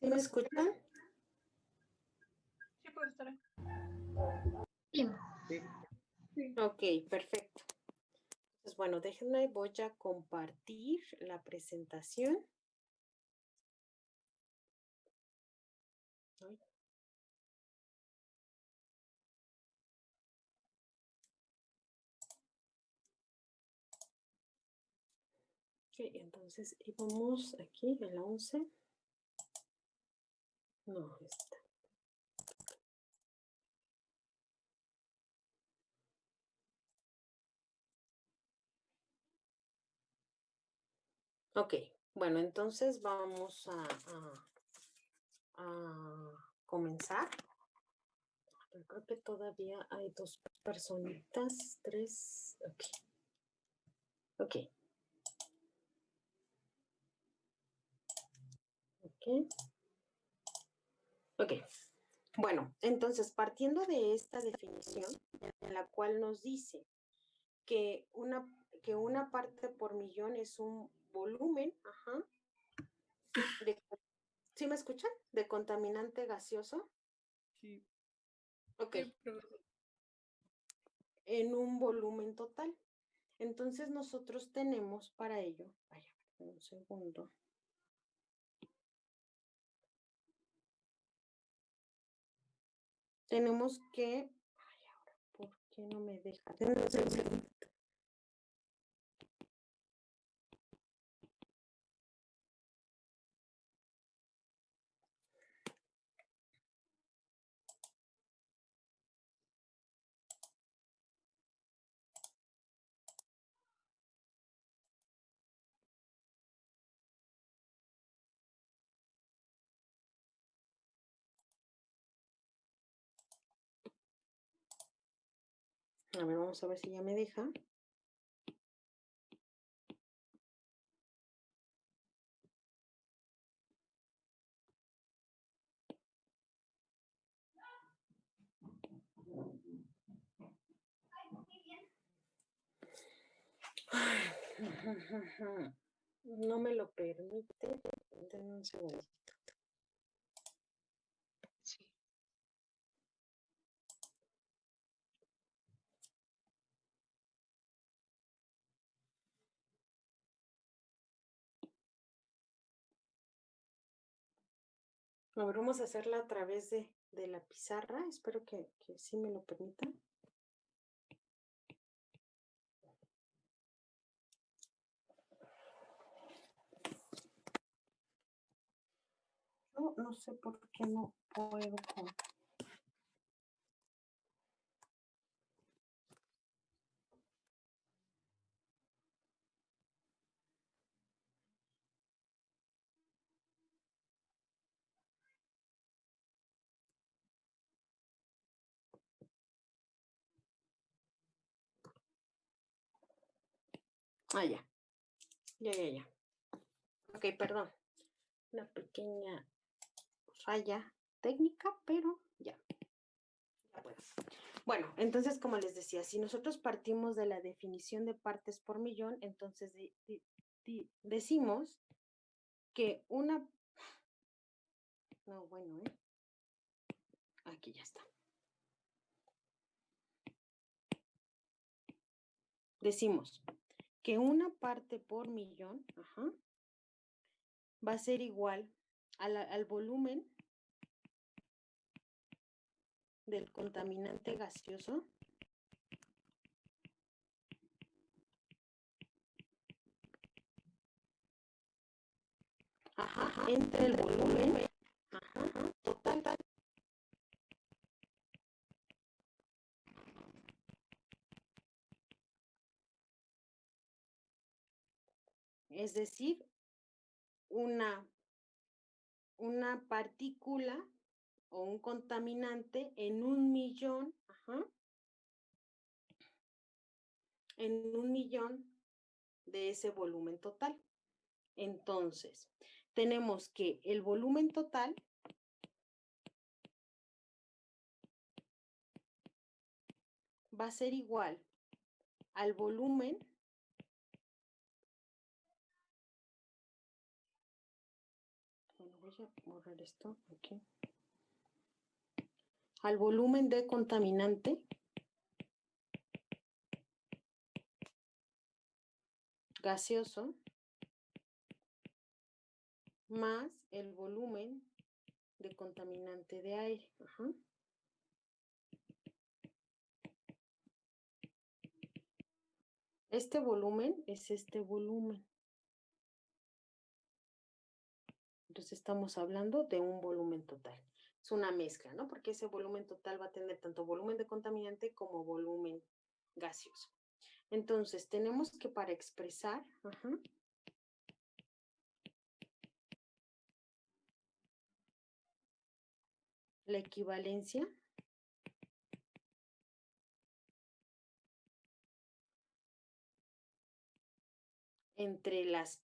¿Sí me escuchan? Sí, profesora. Sí. Ok, perfecto. Entonces, bueno, déjenme, voy a compartir la presentación. Ay. Ok, entonces íbamos aquí en la 11. No, esta. Ok, bueno, entonces vamos a comenzar. Pero creo que todavía hay 2 personitas, 3. Ok. Ok. Ok. Ok. Bueno, entonces partiendo de esta definición, en la cual nos dice que una parte por millón es un volumen, ¿sí me escuchan? De contaminante gaseoso. Sí. Ok. Sí, profesora. En un volumen total. Entonces nosotros tenemos para ello, vaya, un segundo. Tenemos que, ay, ahora, ¿por qué no me deja? Denme un segundo. A ver, vamos a ver si ya me deja. No me lo permite. Denme un segundo. Sí. A ver, vamos a hacerla a través de la pizarra. Espero que sí me lo permitan. No sé por qué no puedo con... Ah, ya. Ya. Ok, perdón. Una pequeña falla técnica, pero ya. Ya puedo. Bueno, entonces, como les decía, si nosotros partimos de la definición de partes por millón, entonces decimos que una... No, bueno, aquí ya está. Decimos que una parte por millón, va a ser igual al volumen del contaminante gaseoso entre el volumen total. Es decir, una partícula o un contaminante en 1.000.000, en 1.000.000 de ese volumen total. Entonces, tenemos que el volumen total va a ser igual al volumen bueno, voy a borrar esto aquí. Al volumen de contaminante gaseoso más el volumen de contaminante de aire. Ajá. Este volumen es este volumen. Entonces estamos hablando de un volumen total. Es una mezcla, ¿no? Porque ese volumen total va a tener tanto volumen de contaminante como volumen gaseoso. Entonces tenemos que para expresar, la equivalencia entre las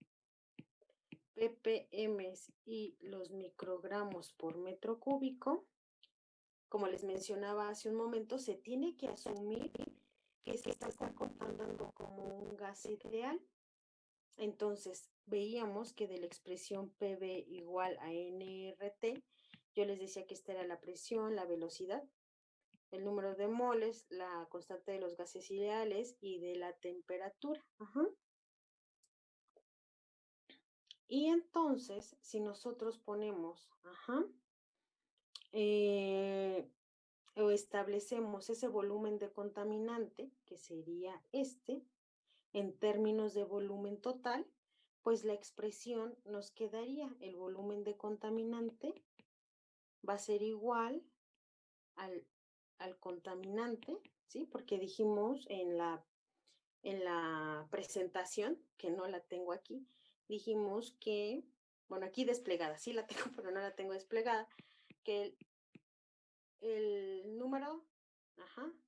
ppm y los microgramos por metro cúbico, como les mencionaba hace un momento, se tiene que asumir que se está contando como un gas ideal. Entonces, veíamos que de la expresión PV igual a nRT, yo les decía que esta era la presión, la velocidad, el número de moles, la constante de los gases ideales y de la temperatura. Ajá. Y entonces, si nosotros ponemos, o establecemos ese volumen de contaminante, que sería este, en términos de volumen total, pues la expresión nos quedaría, el volumen de contaminante va a ser igual al contaminante, ¿sí? Porque dijimos en la presentación, que no la tengo aquí, dijimos que, bueno, aquí desplegada, sí la tengo, pero no la tengo desplegada, que el número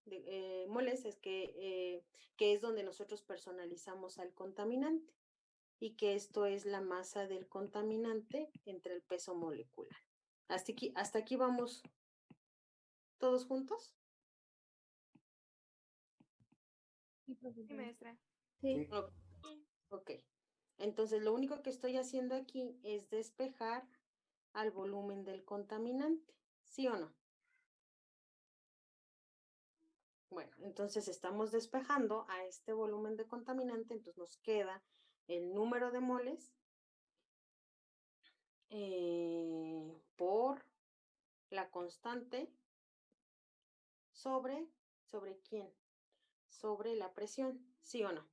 de moles es que es donde nosotros personalizamos al contaminante y que esto es la masa del contaminante entre el peso molecular. Hasta aquí vamos todos juntos. Sí, maestra. Sí. Ok. Entonces, lo único que estoy haciendo aquí es despejar al volumen del contaminante, ¿sí o no? Bueno, entonces estamos despejando a este volumen de contaminante, entonces nos queda el número de moles por la constante ¿sobre quién? Sobre la presión, ¿sí o no?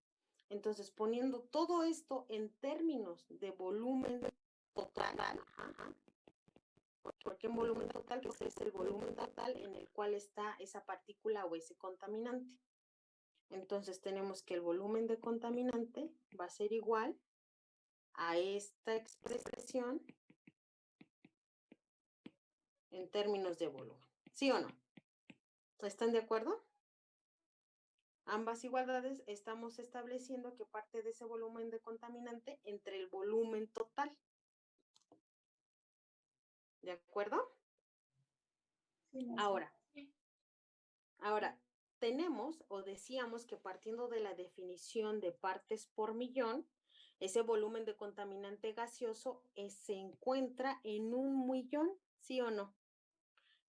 Entonces, poniendo todo esto en términos de volumen total, porque en volumen total, pues es el volumen total en el cual está esa partícula o ese contaminante. Entonces, tenemos que el volumen de contaminante va a ser igual a esta expresión en términos de volumen, ¿sí o no? ¿Están de acuerdo? Ambas igualdades estamos estableciendo que parte de ese volumen de contaminante entre el volumen total. ¿De acuerdo? Sí. Ahora, tenemos o decíamos que partiendo de la definición de partes por millón, ese volumen de contaminante gaseoso se encuentra en 1.000.000, ¿sí o no?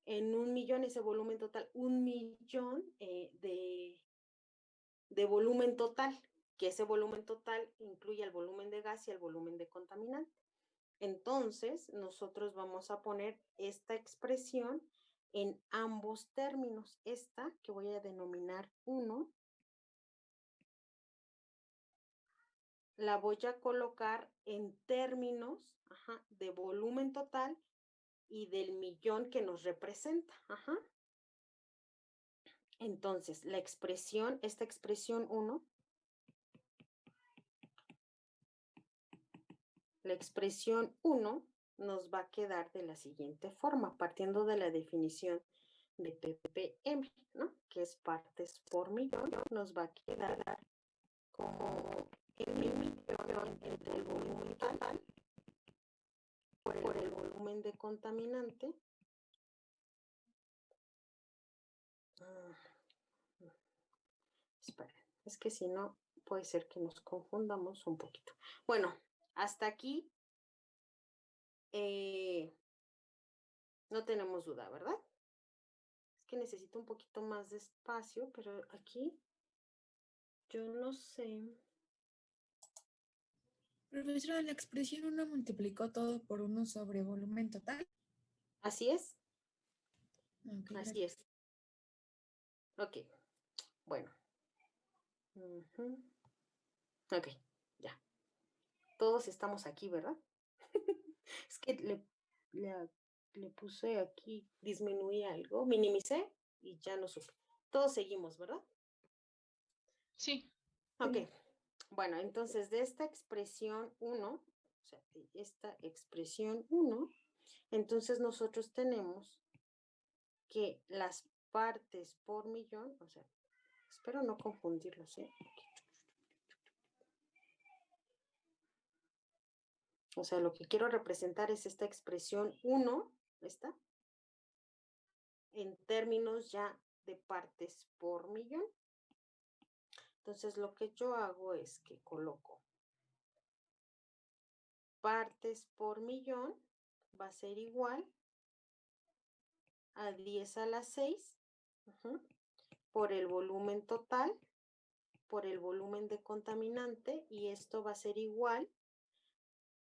En 1.000.000 ese volumen total, 1.000.000 de volumen total, que ese volumen total incluye el volumen de gas y el volumen de contaminante. Entonces, nosotros vamos a poner esta expresión en ambos términos. Esta que voy a denominar 1, la voy a colocar en términos de volumen total y del millón que nos representa. Entonces, esta expresión 1, la expresión 1 nos va a quedar de la siguiente forma, partiendo de la definición de ppm, ¿no? Que es partes por millón, nos va a quedar como el millón entre el volumen total por el volumen de contaminante. Esperen, es que si no, puede ser que nos confundamos un poquito. Bueno, hasta aquí no tenemos duda, ¿verdad? Es que necesito un poquito más de espacio, pero aquí yo no sé. Profesora, la expresión 1 multiplicó todo por 1 sobre volumen total. Así es. Ok, Así gracias. es. Ok, bueno. Ok, ya. Todos estamos aquí, ¿verdad? Es que le puse aquí, disminuí algo, minimicé y ya no supe. Todos seguimos, ¿verdad? Sí. Ok, bueno, entonces de esta expresión 1, o sea, de esta expresión 1, entonces nosotros tenemos que las partes por millón, o sea, espero no confundirlos, ¿eh? O sea, lo que quiero representar es esta expresión 1, ¿esta? En términos ya de partes por millón. Entonces, lo que yo hago es que coloco partes por millón, va a ser igual a 10 a la 6, por el volumen total, por el volumen de contaminante, y esto va a ser igual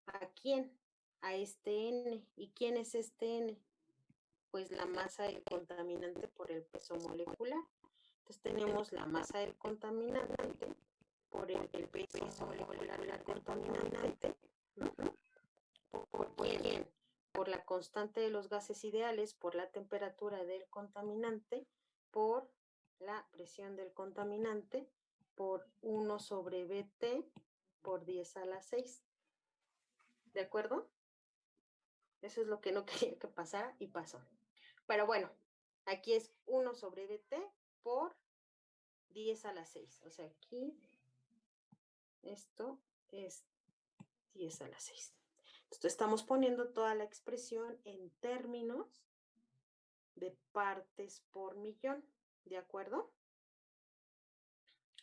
¿a quién? A este N. ¿Y quién es este N? Pues la masa del contaminante por el peso molecular. Entonces tenemos la masa del contaminante por el peso molecular del contaminante. ¿Por quién? Por la constante de los gases ideales, por la temperatura del contaminante, por la presión del contaminante, por 1 sobre BT por 10 a la 6. ¿De acuerdo? Eso es lo que no quería que pasara y pasó. Pero bueno, aquí es 1 sobre BT por 10 a la 6. O sea, aquí esto es 10 a la 6. Entonces, estamos poniendo toda la expresión en términos de partes por millón. ¿De acuerdo?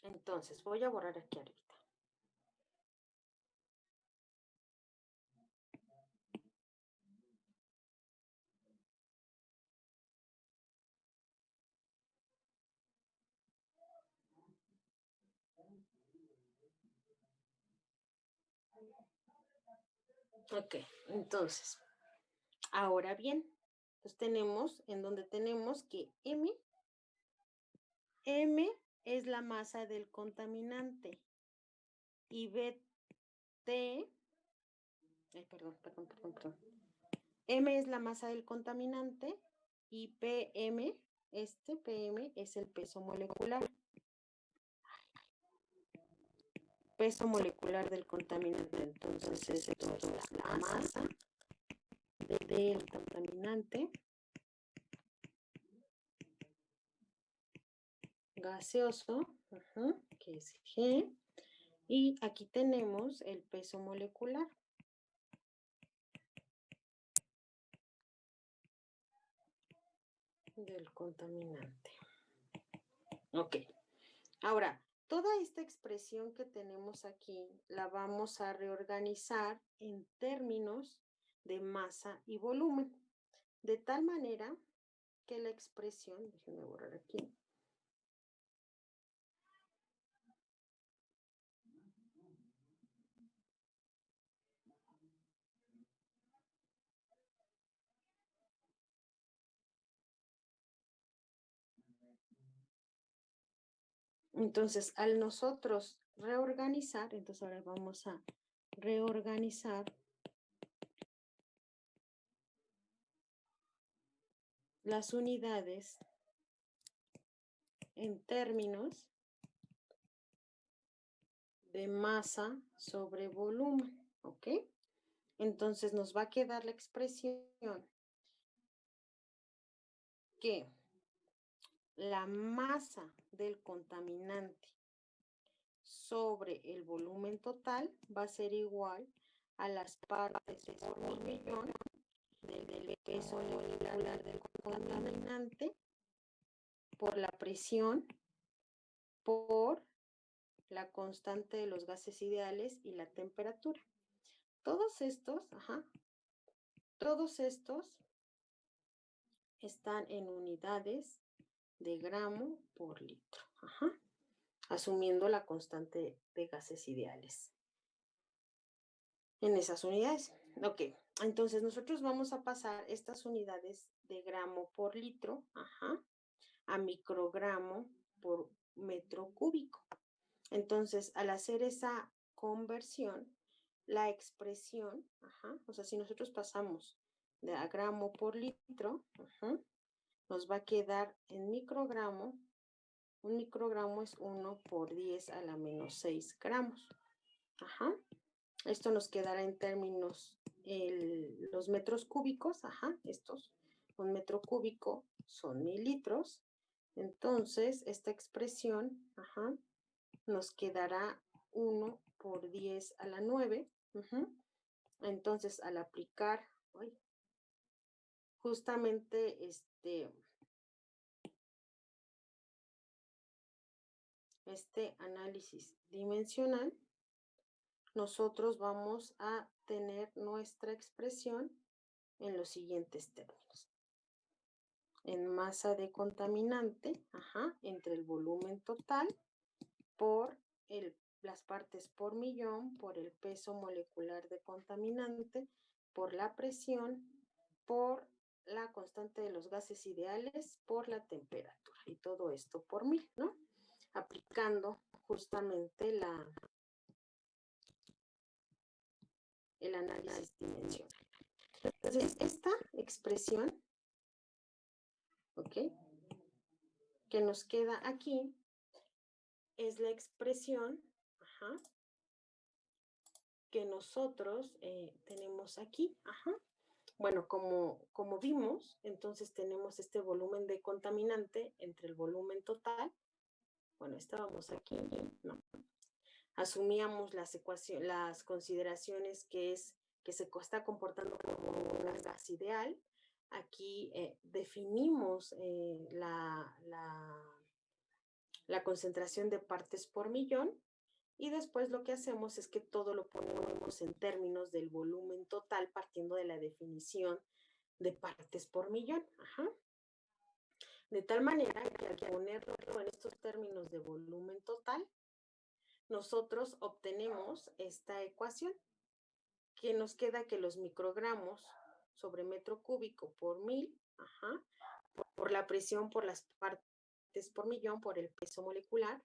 Entonces, voy a borrar aquí ahorita. Ok, entonces, ahora bien, pues tenemos en donde tenemos que M es la masa del contaminante y BT, perdón. M es la masa del contaminante y PM, PM es el peso molecular. Peso molecular del contaminante. Entonces, esto es la masa del contaminante gaseoso, que es G, y aquí tenemos el peso molecular. Del contaminante. Ok. Ahora, toda esta expresión que tenemos aquí la vamos a reorganizar en términos de masa y volumen, de tal manera que la expresión, déjenme borrar aquí, entonces al nosotros reorganizar, entonces ahora vamos a reorganizar las unidades en términos de masa sobre volumen, ¿ok? Entonces nos va a quedar la expresión que la masa del contaminante sobre el volumen total va a ser igual a las partes por millón del peso molecular del contaminante por la presión por la constante de los gases ideales y la temperatura. Todos estos, Todos estos están en unidades de gramo por litro, ajá, asumiendo la constante de gases ideales en esas unidades. Ok, entonces nosotros vamos a pasar estas unidades de gramo por litro, ajá, a microgramo por metro cúbico. Entonces, al hacer esa conversión, la expresión, ajá, o sea, si nosotros pasamos de a gramo por litro, ajá, nos va a quedar en microgramo. Un microgramo es 1 por 10 a la menos 6 gramos. Ajá. Esto nos quedará en términos, los metros cúbicos, ajá, estos, un metro cúbico son 1000 litros. Entonces, esta expresión, ajá, nos quedará 1 por 10 a la 9. Ajá. Entonces, al aplicar, ay, justamente este análisis dimensional, nosotros vamos a tener nuestra expresión en los siguientes términos. En masa de contaminante, ajá, entre el volumen total por las partes por millón, por el peso molecular de contaminante, por la presión, por la constante de los gases ideales, por la temperatura, y todo esto por 1000, ¿no? Aplicando justamente el análisis dimensional. Entonces, esta expresión, ¿ok?, que nos queda aquí, es la expresión, ajá, que nosotros tenemos aquí, ajá. Bueno, como vimos, entonces tenemos este volumen de contaminante entre el volumen total. Bueno, estábamos aquí, ¿no? Asumíamos las consideraciones que se está comportando como un gas ideal. Aquí definimos la concentración de partes por millón, y después lo que hacemos es que todo lo ponemos en términos del volumen total, partiendo de la definición de partes por millón. Ajá. De tal manera que al ponerlo en estos términos de volumen total, nosotros obtenemos esta ecuación, que nos queda que los microgramos sobre metro cúbico por 1000, ajá, por la presión, por las partes por millón, por el peso molecular,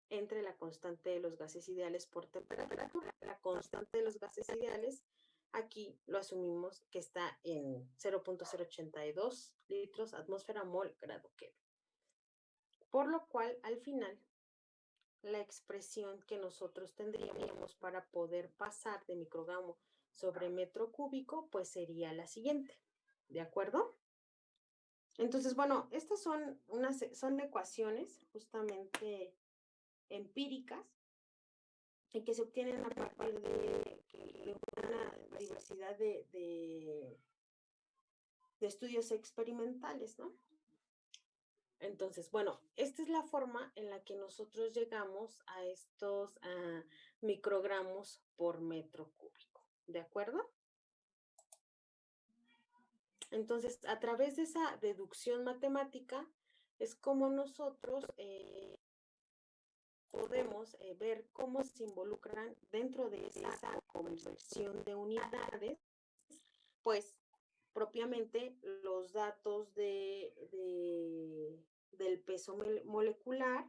entre la constante de los gases ideales por temperatura. La constante de los gases ideales, aquí lo asumimos que está en 0.082 litros atmósfera mol grado Kelvin. Por lo cual, al final, la expresión que nosotros tendríamos para poder pasar de microgramo sobre metro cúbico, pues sería la siguiente, ¿de acuerdo? Entonces, bueno, estas son ecuaciones justamente empíricas y que se obtienen a partir de una diversidad de estudios experimentales, ¿no? Entonces, bueno, esta es la forma en la que nosotros llegamos a estos microgramos por metro cúbico, ¿de acuerdo? Entonces, a través de esa deducción matemática es como nosotros podemos ver cómo se involucran dentro de esa conversión de unidades, pues propiamente los datos del peso molecular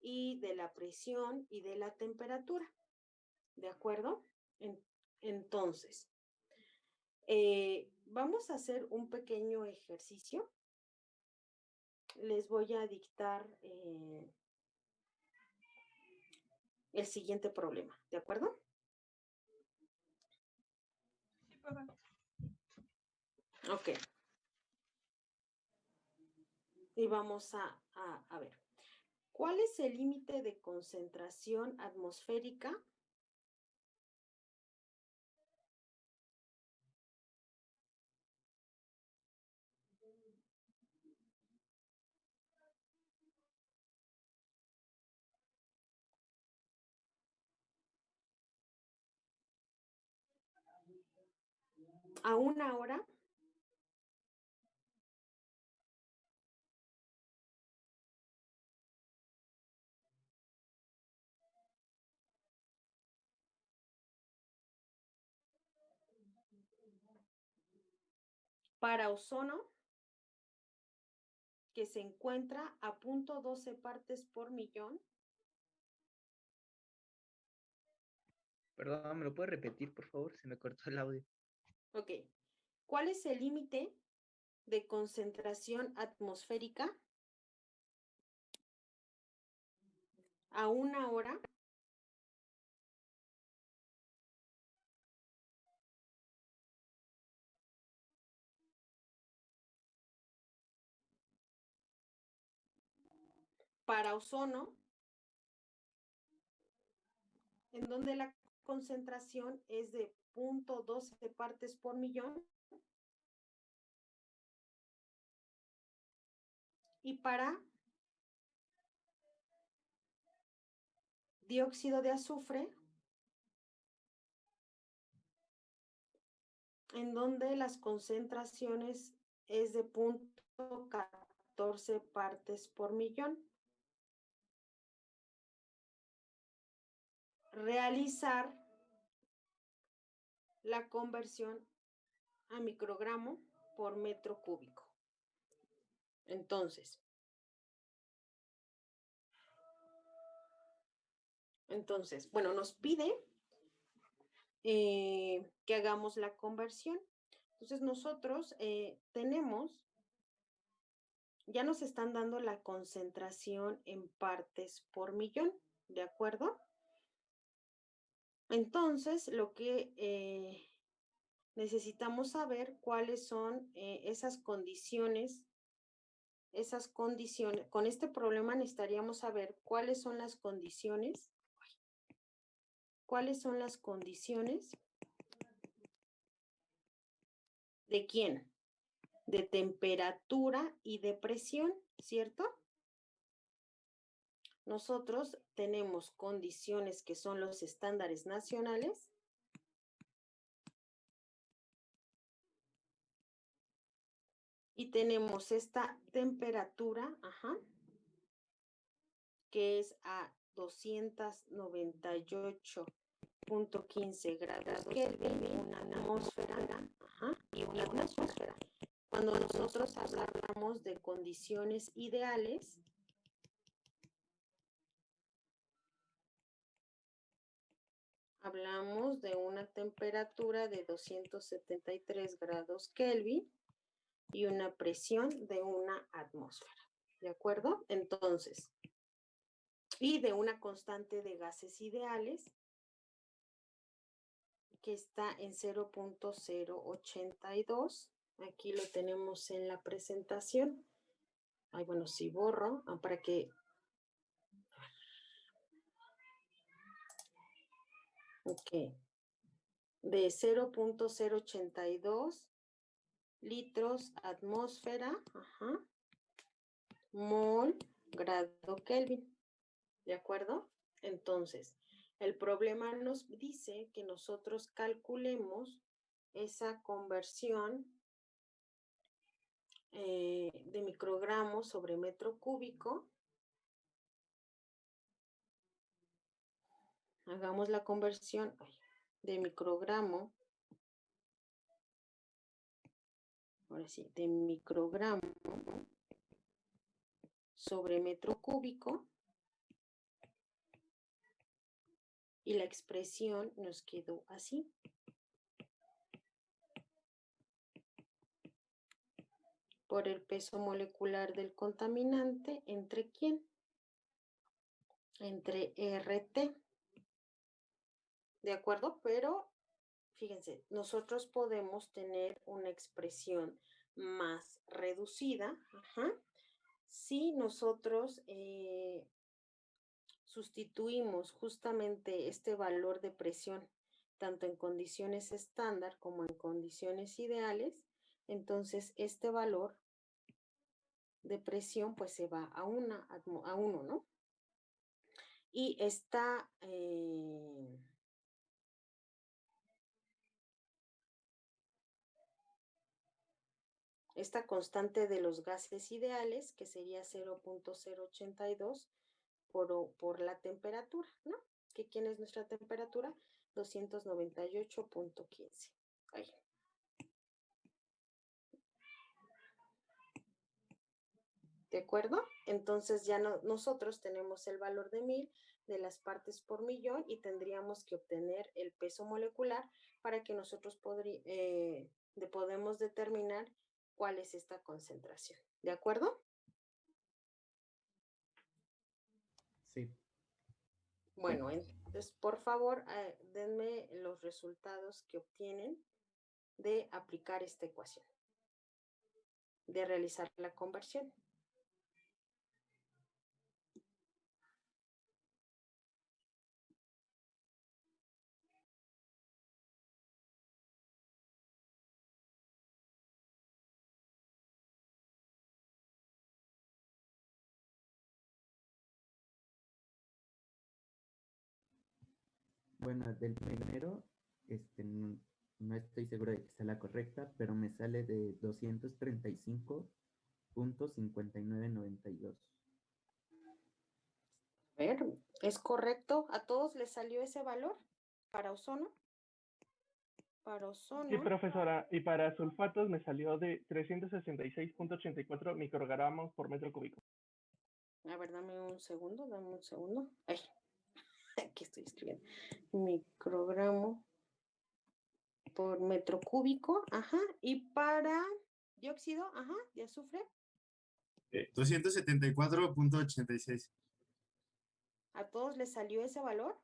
y de la presión y de la temperatura, ¿de acuerdo? Entonces, vamos a hacer un pequeño ejercicio. Les voy a dictar el siguiente problema, ¿de acuerdo? Sí, profe. Ok. Y vamos a ver. ¿Cuál es el límite de concentración atmosférica a 1 hora para ozono, que se encuentra a 0.12 partes por millón. Perdón, ¿me lo puede repetir, por favor? Se me cortó el audio. Ok. ¿Cuál es el límite de concentración atmosférica a 1 hora para ozono, en donde la concentración es de 0.12 partes por millón? Y para dióxido de azufre, en donde las concentraciones es de 0.14 partes por millón. Realizar la conversión a microgramo por metro cúbico. Entonces, bueno, nos pide que hagamos la conversión. Entonces, nosotros ya nos están dando la concentración en partes por millón, ¿de acuerdo? Entonces, lo que necesitamos saber cuáles son esas condiciones. Con este problema necesitaríamos saber cuáles son las condiciones. ¿Cuáles son las condiciones? ¿De quién? De temperatura y de presión, ¿cierto? Nosotros tenemos condiciones que son los estándares nacionales. Y tenemos esta temperatura, que es a 298.15 grados Kelvin, una atmósfera, y una atmósfera. Cuando nosotros hablamos de condiciones ideales, hablamos de una temperatura de 273 grados Kelvin y una presión de una atmósfera, ¿de acuerdo? Entonces, y de una constante de gases ideales que está en 0.082. Aquí lo tenemos en la presentación. Ay, bueno, si borro, para que... Ok. De 0.082 litros atmósfera, mol, grado Kelvin. ¿De acuerdo? Entonces, el problema nos dice que nosotros calculemos esa conversión de microgramos sobre metro cúbico. Hagamos la conversión de microgramo. Ahora sí, de microgramo sobre metro cúbico. Y la expresión nos quedó así. Por el peso molecular del contaminante, ¿entre quién? Entre RT. ¿De acuerdo? Pero, fíjense, nosotros podemos tener una expresión más reducida, si nosotros sustituimos justamente este valor de presión, tanto en condiciones estándar como en condiciones ideales, entonces este valor de presión pues se va a 1, ¿no? Y esta esta constante de los gases ideales, que sería 0.082 por la temperatura, ¿no? ¿Que quién es nuestra temperatura? 298.15. Ahí. ¿De acuerdo? Entonces ya nosotros tenemos el valor de 1000 de las partes por millón y tendríamos que obtener el peso molecular para que nosotros podemos determinar cuál es esta concentración. ¿De acuerdo? Sí. Bueno, entonces, por favor, denme los resultados que obtienen de aplicar esta ecuación, de realizar la conversión. Bueno, del primero, no estoy seguro de que sea la correcta, pero me sale de 235.5992. A ver, ¿es correcto? ¿A todos les salió ese valor para ozono? Para ozono. Sí, profesora, y para sulfatos me salió de 366.84 microgramos por metro cúbico. A ver, dame un segundo. Ay, aquí estoy escribiendo. Microgramo por metro cúbico, ajá. Y para dióxido, ajá, de azufre. 274.86. ¿A todos les salió ese valor?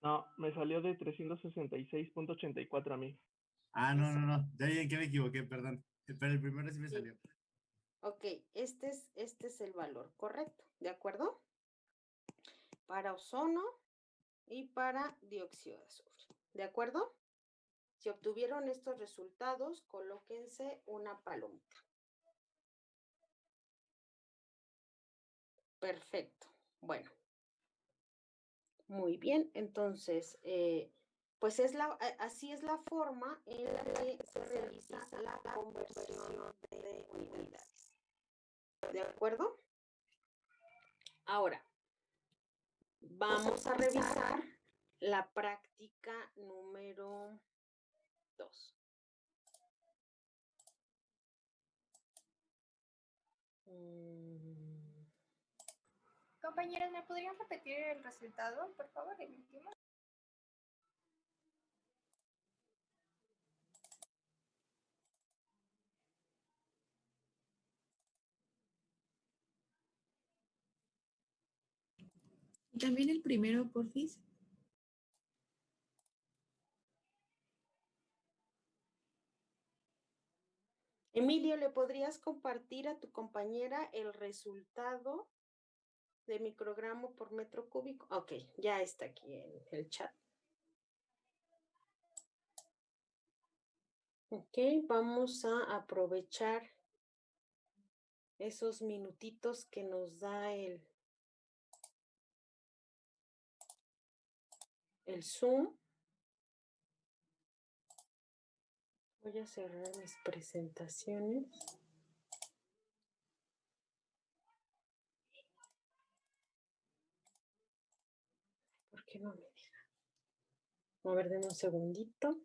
No, me salió de 366.84 a mí. Ah, no. Ya en qué me equivoqué, perdón. Pero el primero sí me salió. Ok, este es el valor correcto, ¿de acuerdo? Para ozono y para dióxido de azufre, ¿de acuerdo? Si obtuvieron estos resultados, colóquense una palomita. Perfecto. Bueno. Muy bien, entonces, pues así es la forma en la que se realiza la conversión de unidades. ¿De acuerdo? Ahora, vamos a revisar la práctica número 2. Compañeras, ¿me podrían repetir el resultado, por favor, el último? Y también el primero, porfis. Emilio, ¿le podrías compartir a tu compañera el resultado de microgramo por metro cúbico? Ok, ya está aquí en el chat. Ok, vamos a aprovechar esos minutitos que nos da el Zoom. Voy a cerrar mis presentaciones. ¿Por qué no me deja? A ver, denme un segundito.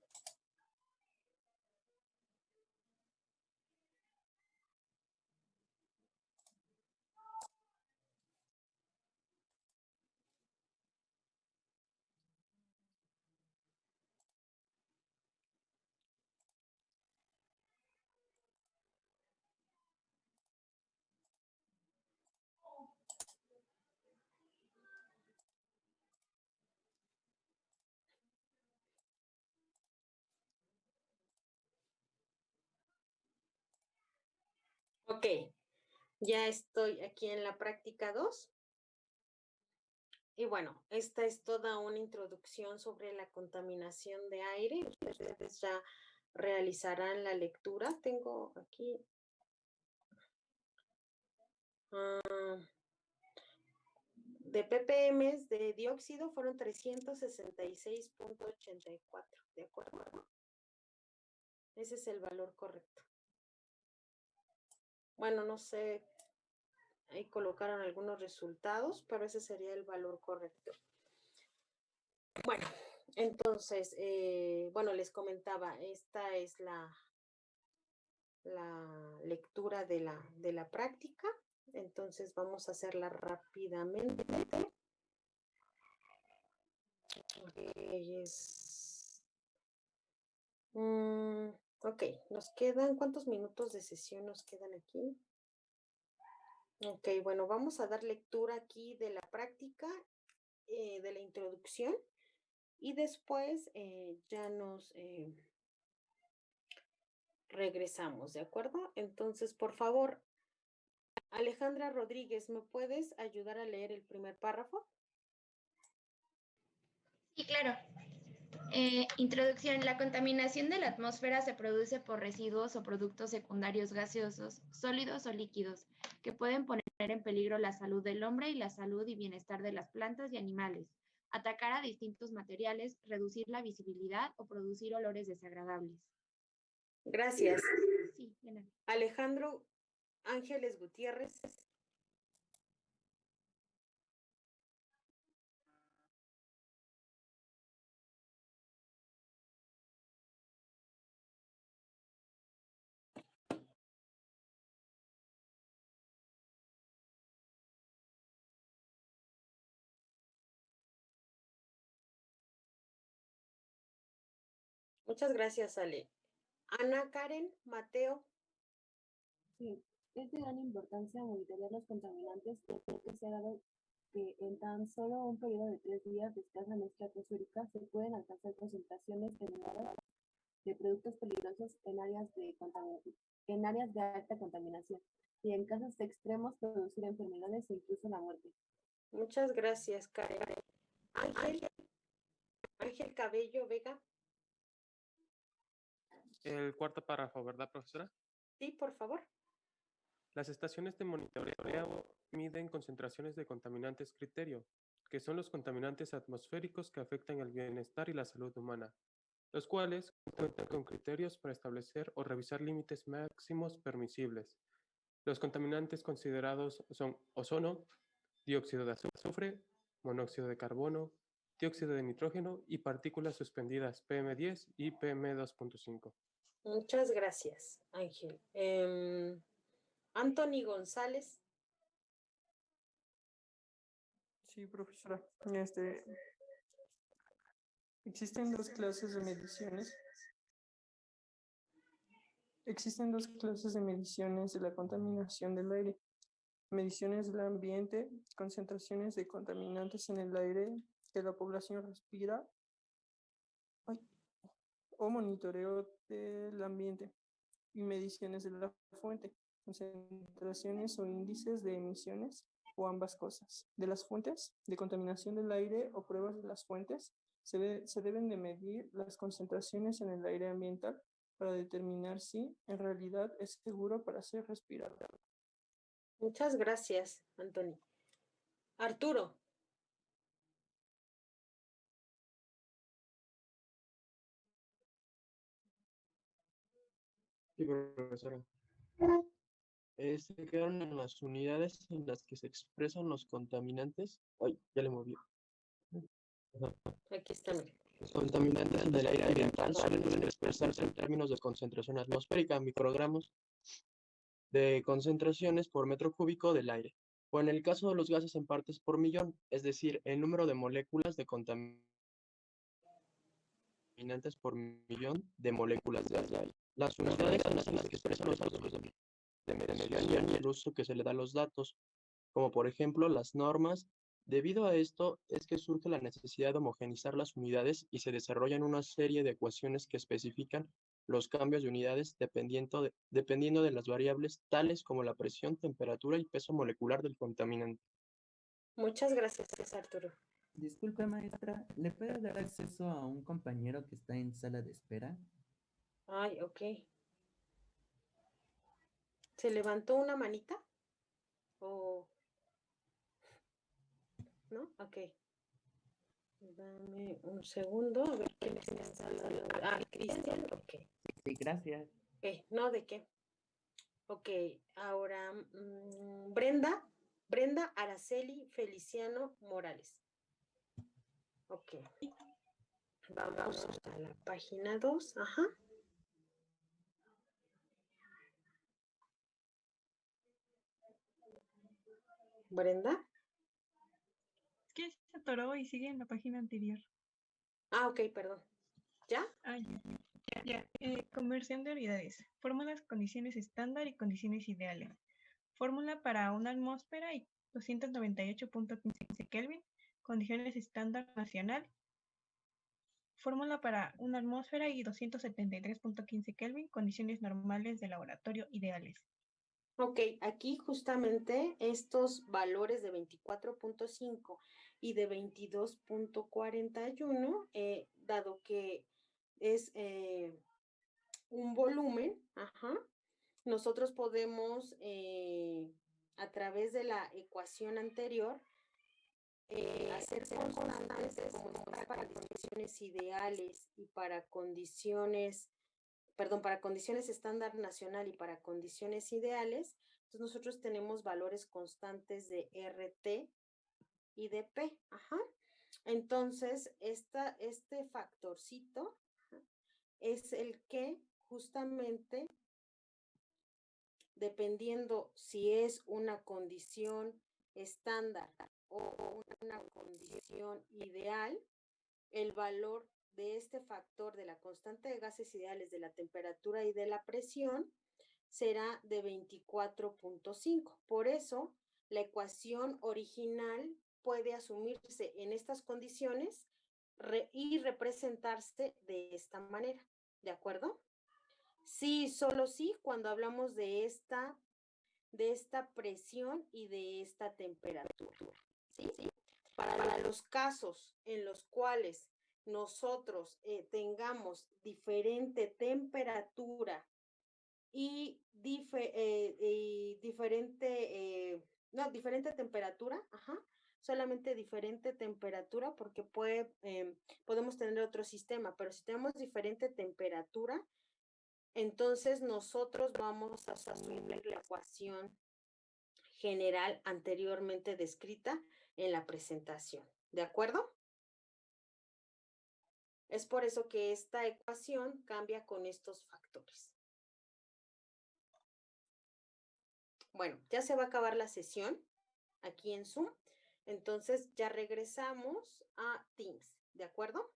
Ok, ya estoy aquí en la práctica 2. Y bueno, esta es toda una introducción sobre la contaminación de aire. Ustedes ya realizarán la lectura. Tengo aquí de ppm de dióxido fueron 366.84, ¿de acuerdo? Ese es el valor correcto. Bueno, no sé, ahí colocaron algunos resultados, pero ese sería el valor correcto. Bueno, entonces, bueno, les comentaba, esta es la lectura de la práctica. Entonces vamos a hacerla rápidamente. Ok, nos quedan, ¿cuántos minutos de sesión nos quedan aquí? Ok, bueno, vamos a dar lectura aquí de la práctica, de la introducción, y después ya nos regresamos, ¿de acuerdo? Entonces, por favor, Alejandra Rodríguez, ¿me puedes ayudar a leer el primer párrafo? Sí, claro. Introducción. La contaminación de la atmósfera se produce por residuos o productos secundarios gaseosos, sólidos o líquidos, que pueden poner en peligro la salud del hombre y la salud y bienestar de las plantas y animales, atacar a distintos materiales, reducir la visibilidad o producir olores desagradables. Gracias. Sí, de nada. Alejandro Ángeles Gutiérrez. Muchas gracias, Ale. Ana Karen Mateo. Sí, es de gran importancia monitorear los contaminantes, ya que se ha dado que en tan solo un periodo de 3 días de escasa mezcla atmosférica se pueden alcanzar concentraciones elevadas de productos peligrosos en áreas de alta contaminación y en casos extremos producir enfermedades e incluso la muerte. Muchas gracias, Karen. Ángel Cabello Vega. El cuarto párrafo, ¿verdad, profesora? Sí, por favor. Las estaciones de monitoreo miden concentraciones de contaminantes criterio, que son los contaminantes atmosféricos que afectan el bienestar y la salud humana, los cuales cuentan con criterios para establecer o revisar límites máximos permisibles. Los contaminantes considerados son ozono, dióxido de azufre, monóxido de carbono, dióxido de nitrógeno y partículas suspendidas PM10 y PM2.5. Muchas gracias, Ángel. Anthony González. Sí, profesora. Existen dos clases de mediciones. Existen dos clases de mediciones de la contaminación del aire. Mediciones del ambiente, concentraciones de contaminantes en el aire que la población respira, o monitoreo del ambiente, y mediciones de la fuente, concentraciones o índices de emisiones, o ambas cosas. De las fuentes de contaminación del aire o pruebas de las fuentes, se deben de medir las concentraciones en el aire ambiental para determinar si en realidad es seguro para ser respirado. Muchas gracias, Anthony. Arturo. Sí, profesora. Se quedaron en las unidades en las que se expresan los contaminantes. Ay, ya le moví. Ajá. Aquí está. Los contaminantes del aire ambiental suelen expresarse en términos de concentración atmosférica, microgramos de concentraciones por metro cúbico del aire, o en el caso de los gases en partes por millón, es decir, el número de moléculas de contaminantes por millón de moléculas de aire. Las unidades en las que expresan los datos de medición y el uso que se le da a los datos, como por ejemplo las normas. Debido a esto es que surge la necesidad de homogeneizar las unidades y se desarrollan una serie de ecuaciones que especifican los cambios de unidades dependiendo de las variables tales como la presión, temperatura y peso molecular del contaminante. Muchas gracias, Arturo. Disculpe, maestra, ¿le puede dar acceso a un compañero que está en sala de espera? Ay, ok. ¿Se levantó una manita? ¿O no? Ok. Dame un segundo, a ver quién está en sala. Ah, Cristian, ok. Sí, gracias. No, ¿de qué? Ok, ahora Brenda Araceli Feliciano Morales. Ok. Vamos a la página 2. Ajá. Brenda. Es que se atoró y sigue en la página anterior. Ah, ok, perdón. ¿Ya? Ah, ya. Conversión de unidades. Fórmulas, condiciones estándar y condiciones ideales. Fórmula para una atmósfera y 298.15 Kelvin. Condiciones estándar nacional. Fórmula para una atmósfera y 273.15 Kelvin. Condiciones normales de laboratorio ideales. Ok, aquí justamente estos valores de 24.5 y de 22.41, dado que es un volumen, ajá, nosotros podemos, a través de la ecuación anterior, hacer constantes como para condiciones ideales y para condiciones estándar nacional y para condiciones ideales. Entonces nosotros tenemos valores constantes de RT y de P. Ajá. Entonces, este factorcito es el que justamente, dependiendo si es una condición estándar o una condición ideal, el valor de este factor de la constante de gases ideales, de la temperatura y de la presión será de 24.5. Por eso, la ecuación original puede asumirse en estas condiciones y representarse de esta manera. ¿De acuerdo? Sí, solo sí, cuando hablamos de esta presión y de esta temperatura. ¿Sí? Para los casos en los cuales nosotros tengamos diferente temperatura y diferente temperatura, ajá, solamente diferente temperatura, porque podemos tener otro sistema, pero si tenemos diferente temperatura, entonces nosotros vamos a asumir la ecuación general anteriormente descrita en la presentación. ¿De acuerdo? Es por eso que esta ecuación cambia con estos factores. Bueno, ya se va a acabar la sesión aquí en Zoom. Entonces ya regresamos a Teams. ¿De acuerdo?